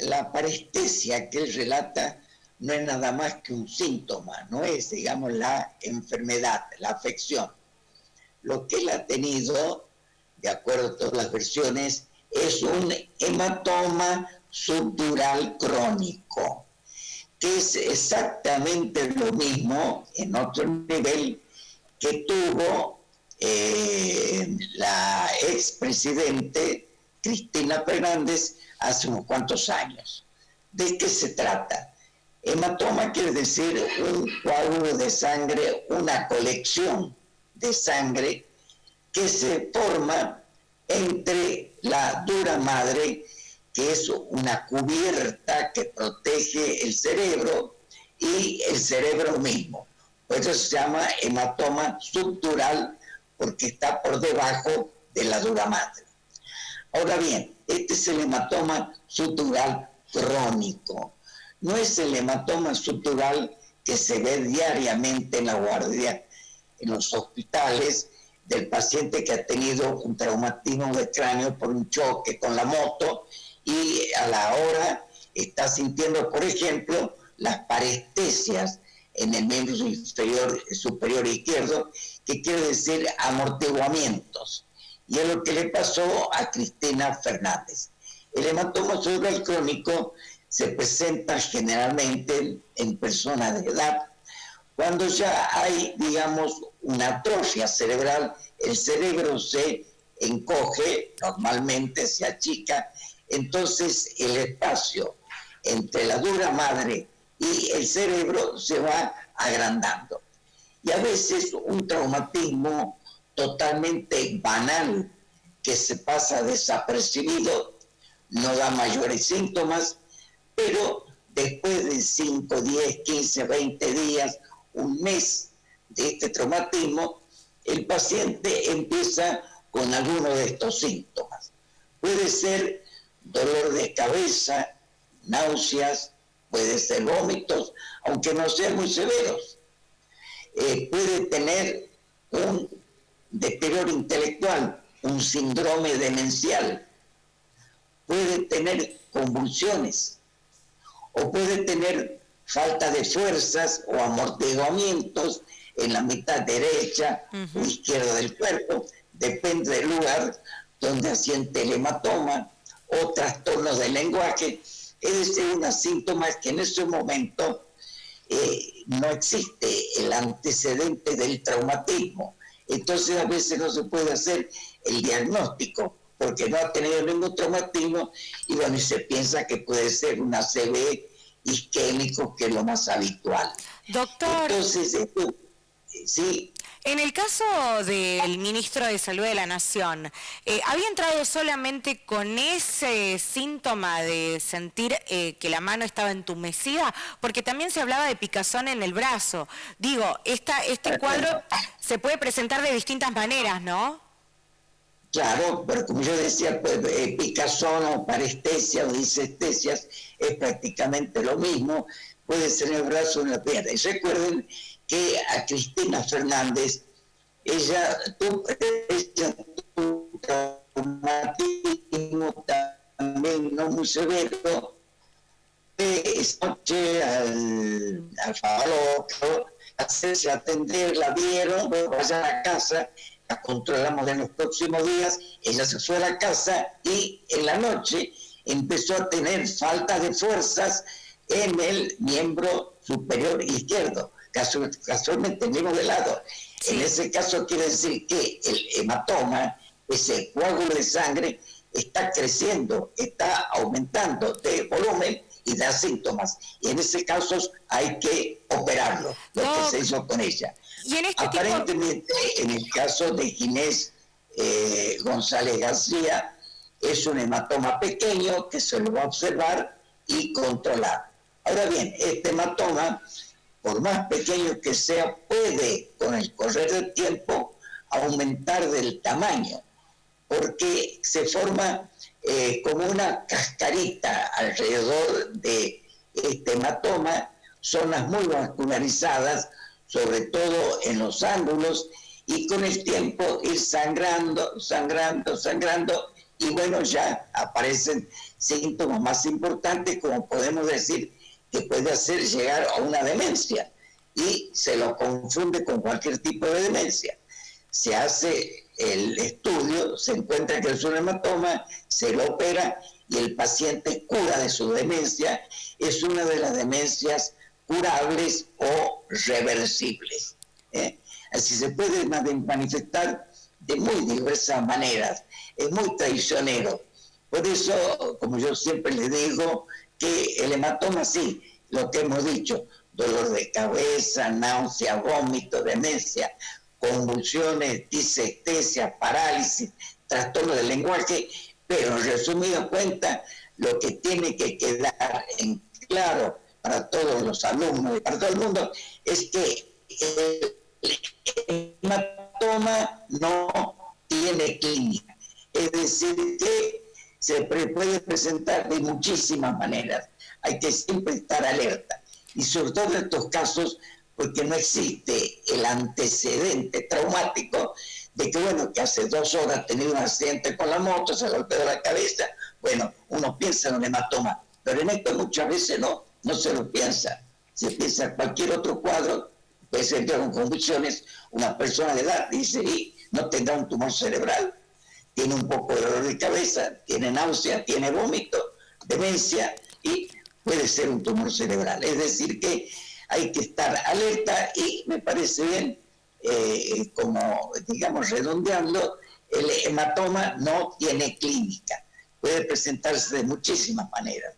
la parestesia que él relata no es nada más que un síntoma, no es, digamos, la enfermedad, la afección. Lo que él ha tenido, de acuerdo a todas las versiones, es un hematoma subdural crónico, que es exactamente lo mismo, en otro nivel, que tuvo la expresidente Cristina Fernández hace unos cuantos años. ¿De qué se trata? Hematoma quiere decir un coágulo de sangre, una colección de sangre que se forma entre la dura madre, que es una cubierta que protege el cerebro, y el cerebro mismo. Por eso se llama hematoma subdural, porque está por debajo de la dura madre. Ahora bien, este es el hematoma subdural crónico. No es el hematoma subdural que se ve diariamente en la guardia, en los hospitales, del paciente que ha tenido un traumatismo de cráneo por un choque con la moto y a la hora está sintiendo, por ejemplo, las parestesias en el miembro superior izquierdo, que quiere decir amortiguamientos. Y es lo que le pasó a Cristina Fernández. El hematoma subdural crónico se presenta generalmente en personas de edad, cuando ya hay, digamos, una atrofia cerebral, el cerebro se encoge, normalmente se achica, entonces el espacio entre la dura madre y el cerebro se va agrandando. Y a veces un traumatismo totalmente banal que se pasa desapercibido, no da mayores síntomas, pero después de 5, 10, 15, 20 días, un mes de este traumatismo, el paciente empieza con alguno de estos síntomas. Puede ser dolor de cabeza, náuseas, puede ser vómitos, aunque no sean muy severos. Puede tener un deterioro intelectual, un síndrome demencial. Puede tener convulsiones, o puede tener falta de fuerzas o amortiguamientos en la mitad derecha o izquierda del cuerpo, depende del lugar donde asiente el hematoma, o trastornos del lenguaje, es decir, unos síntomas que en ese momento no existe el antecedente del traumatismo. Entonces a veces no se puede hacer el diagnóstico porque no ha tenido ningún traumatismo, y bueno, y se piensa que puede ser un ACV isquémico, que es lo más habitual. Doctor, entonces, sí. En el caso del ministro de Salud de la Nación, ¿había entrado solamente con ese síntoma de sentir que la mano estaba entumecida? Porque también se hablaba de picazón en el brazo. Digo, este cuadro se puede presentar de distintas maneras, ¿no? Claro, pero como yo decía, pues, picazón o parestesia o disestesias es prácticamente lo mismo, puede ser en el brazo o en la pierna. Y recuerden que a Cristina Fernández, ella tuvo un traumatismo también no muy severo, esta noche al farmacológico, hacerse atender, la vieron, vaya a la casa, la controlamos en los próximos días, ella se fue a la casa y en la noche empezó a tener falta de fuerzas en el miembro superior izquierdo, casualmente el mismo de lado. Sí. En ese caso quiere decir que el hematoma, ese coágulo de sangre, está creciendo, está aumentando de volumen y da síntomas. Y en ese caso hay que operarlo, lo que se hizo con ella. ¿Y en este aparentemente, en el caso de Ginés González García, es un hematoma pequeño que se lo va a observar y controlar. Ahora bien, este hematoma, por más pequeño que sea, puede, con el correr del tiempo, aumentar del tamaño, porque se forma como una cascarita alrededor de este hematoma, zonas muy vascularizadas, sobre todo en los ángulos, y con el tiempo ir sangrando, y bueno, ya aparecen síntomas más importantes, como podemos decir que puede hacer llegar a una demencia, y se lo confunde con cualquier tipo de demencia. Se hace el estudio, se encuentra que es un hematoma, se lo opera y el paciente cura de su demencia. Es una de las demencias curables o reversibles. Así se puede manifestar de muy diversas maneras. Es muy traicionero. Por eso, como yo siempre le digo, que el hematoma sí, lo que hemos dicho, dolor de cabeza, náusea, vómito, demencia, convulsiones, disestesia, parálisis, trastorno del lenguaje, pero en resumida cuenta, lo que tiene que quedar en claro para todos los alumnos y para todo el mundo es que el hematoma no tiene clínica. Es decir, que se puede presentar de muchísimas maneras. Hay que siempre estar alerta. Y sobre todo en estos casos, porque no existe el antecedente traumático de que, bueno, que hace 2 horas ha tenido un accidente con la moto, se golpeó la cabeza. Bueno, uno piensa en un hematoma, pero en esto muchas veces no se lo piensa. Se piensa en cualquier otro cuadro, puede ser que con convulsiones, una persona de edad dice, y no tendrá un tumor cerebral, tiene un poco de dolor de cabeza, tiene náusea, tiene vómito, demencia, y puede ser un tumor cerebral. Es decir, que hay que estar alerta y me parece bien, como digamos redondeando, el hematoma no tiene clínica, puede presentarse de muchísimas maneras.